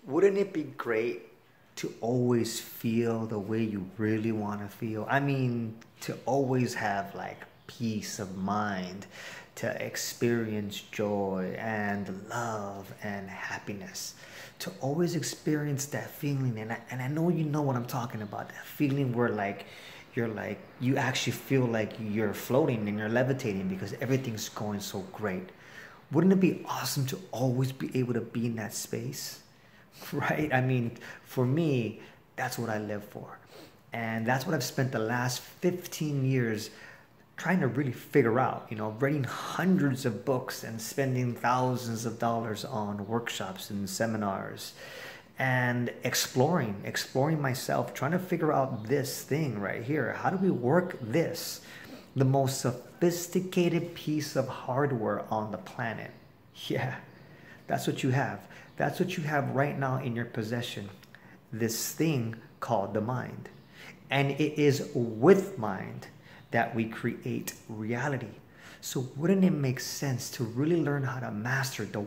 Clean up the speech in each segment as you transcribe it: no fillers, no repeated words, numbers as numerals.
Wouldn't it be great to always feel the way you really want to feel? I mean, to always have like peace of mind, to experience joy and love and happiness, to always experience that feeling. And I know you know what I'm talking about, that feeling where you actually feel like you're floating and you're levitating because everything's going so great. Wouldn't it be awesome to always be able to be in that space? Right? I mean, for me, that's what I live for. And that's what I've spent the last 15 years trying to really figure out, reading hundreds of books and spending thousands of dollars on workshops and seminars and exploring myself, trying to figure out this thing right here. How do we work this? The most sophisticated piece of hardware on the planet. Yeah, that's what you have. That's what you have right now in your possession. This thing called the mind. And it is with mind that we create reality. So wouldn't it make sense to really learn how to master the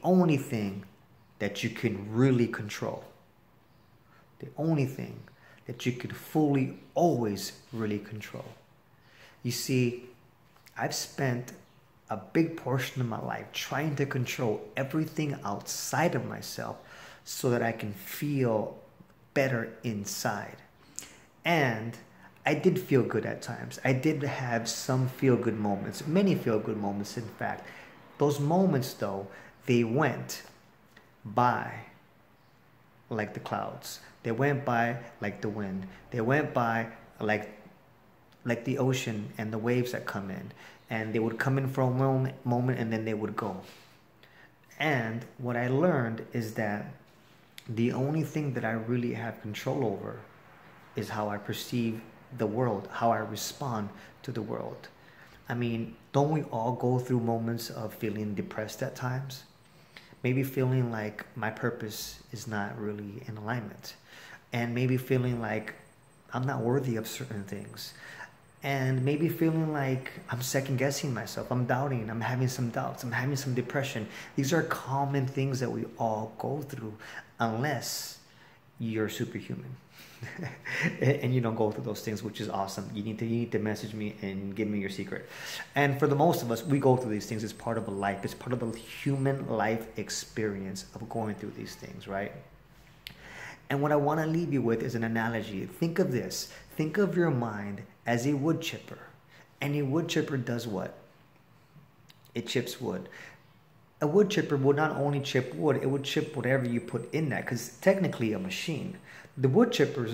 only thing that you can really control? The only thing that you could fully always really control. You see, I've spent a big portion of my life trying to control everything outside of myself so that I can feel better inside. And I did feel good at times. I did have some feel good moments, many feel good moments, in fact. Those moments, though, they went by like the clouds. They went by like the wind. They went by like the ocean and the waves that come in. And they would come in for a moment and then they would go. And what I learned is that the only thing that I really have control over is how I perceive the world, how I respond to the world. I mean, don't we all go through moments of feeling depressed at times? Maybe feeling like my purpose is not really in alignment. And maybe feeling like I'm not worthy of certain things. And maybe feeling like I'm second guessing myself. I'm doubting. I'm having some doubts. I'm having some depression. These are common things that we all go through unless you're superhuman. And you don't go through those things, which is awesome. You need to message me and give me your secret. And for the most of us, we go through these things. It's part of a life. It's part of the human life experience of going through these things, right? And what I want to leave you with is an analogy. Think of this. Think of your mind as a wood chipper. And a wood chipper does what? It chips wood. A wood chipper would not only chip wood, it would chip whatever you put in that, because it's technically a machine. The wood chipper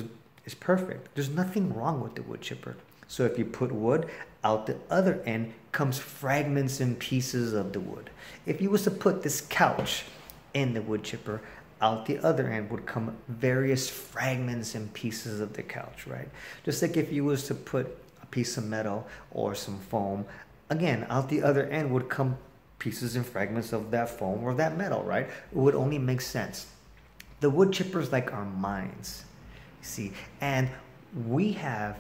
is perfect. There's nothing wrong with the wood chipper. So if you put wood, out the other end comes fragments and pieces of the wood. If you was to put this couch in the wood chipper, out the other end would come various fragments and pieces of the couch, right? Just like if you was to put a piece of metal or some foam, again, out the other end would come pieces and fragments of that foam or that metal, right? It would only make sense. The wood chipper is like our minds, you see, and we have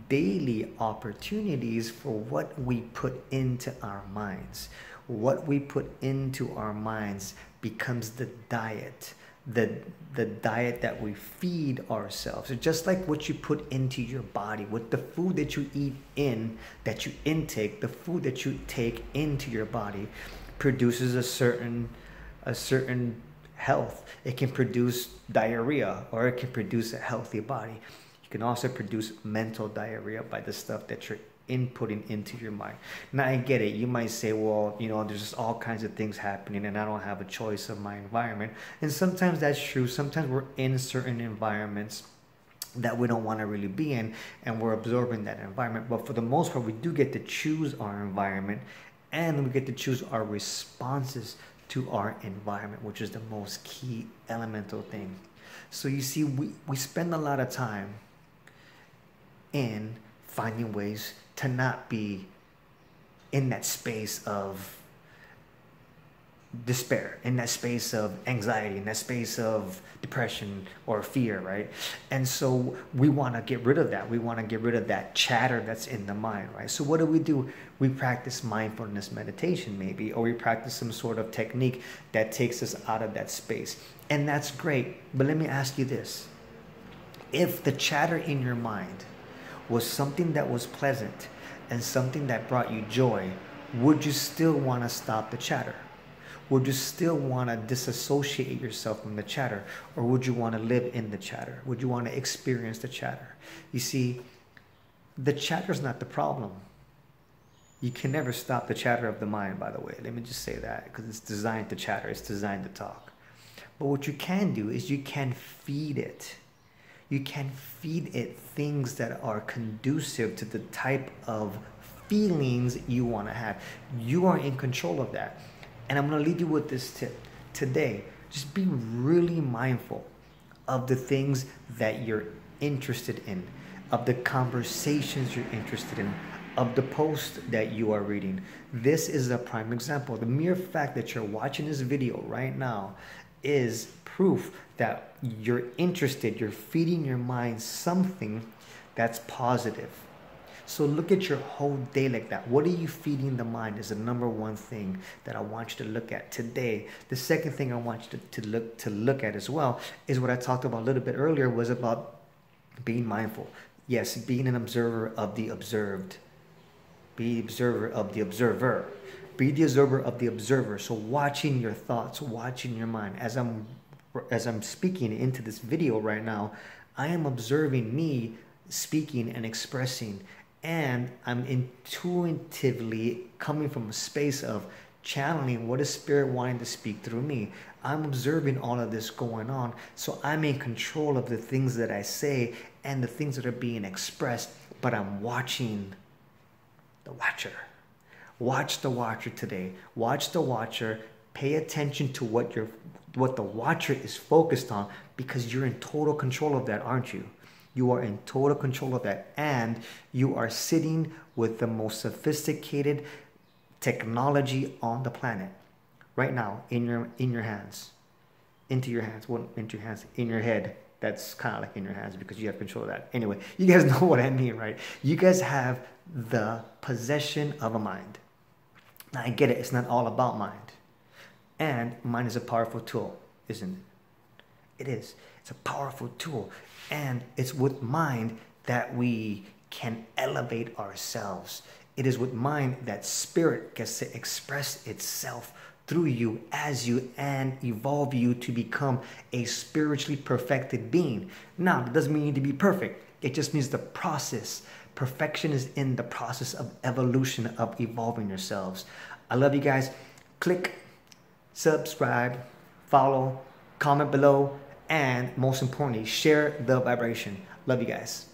daily opportunities for what we put into our minds. What we put into our minds becomes the diet, the diet that we feed ourselves. So just like what you put into your body, with the food that you eat in, that you intake, the food that you take into your body produces a certain health. It can produce diarrhea or it can produce a healthy body. You can also produce mental diarrhea by the stuff that you're inputting into your mind. Now I get it. You might say, well, there's just all kinds of things happening and I don't have a choice of my environment. And sometimes that's true. Sometimes we're in certain environments that we don't want to really be in and we're absorbing that environment. But for the most part, we do get to choose our environment and we get to choose our responses to our environment, which is the most key elemental thing. So you see, we spend a lot of time in finding ways to not be in that space of despair, in that space of anxiety, in that space of depression or fear, right? And so we want to get rid of that. We want to get rid of that chatter that's in the mind, right? So what do? We practice mindfulness meditation maybe, or we practice some sort of technique that takes us out of that space. And that's great. But let me ask you this. If the chatter in your mind was something that was pleasant and something that brought you joy, would you still want to stop the chatter? Would you still want to disassociate yourself from the chatter? Or would you want to live in the chatter? Would you want to experience the chatter? You see, the chatter is not the problem. You can never stop the chatter of the mind, by the way. Let me just say that, because it's designed to chatter. It's designed to talk. But what you can do is you can feed it. You can feed it things that are conducive to the type of feelings you want to have. You are in control of that. And I'm going to leave you with this tip. Today, just be really mindful of the things that you're interested in, of the conversations you're interested in, of the post that you are reading. This is a prime example. The mere fact that you're watching this video right now is proof that you're interested, you're feeding your mind something that's positive. So look at your whole day like that. What are you feeding the mind is the number one thing that I want you to look at today. The second thing I want you to look at as well is what I talked about a little bit earlier, was about being mindful. Yes, being an observer of the observed. Be the observer of the observer. Be the observer of the observer. So watching your thoughts, watching your mind. As I'm speaking into this video right now, I am observing me speaking and expressing, and I'm intuitively coming from a space of channeling what is Spirit wanting to speak through me. I'm observing all of this going on, so I'm in control of the things that I say and the things that are being expressed, but I'm watching the watcher. Watch the watcher today. Watch the watcher. Pay attention to what the watcher is focused on, because you're in total control of that, aren't you? You are in total control of that, and you are sitting with the most sophisticated technology on the planet right now in your hands, in your head. That's kind of like in your hands, because you have control of that. Anyway, you guys know what I mean, right? You guys have the possession of a mind. Now I get it. It's not all about mind. And mind is a powerful tool, isn't it? It is. It's a powerful tool. And it's with mind that we can elevate ourselves. It is with mind that Spirit gets to express itself through you as you and evolve you to become a spiritually perfected being. Now, it doesn't mean you need to be perfect. It just means the process. Perfection is in the process of evolution, of evolving yourselves. I love you guys. Click, subscribe, follow, comment below, and most importantly, share the vibration. Love you guys.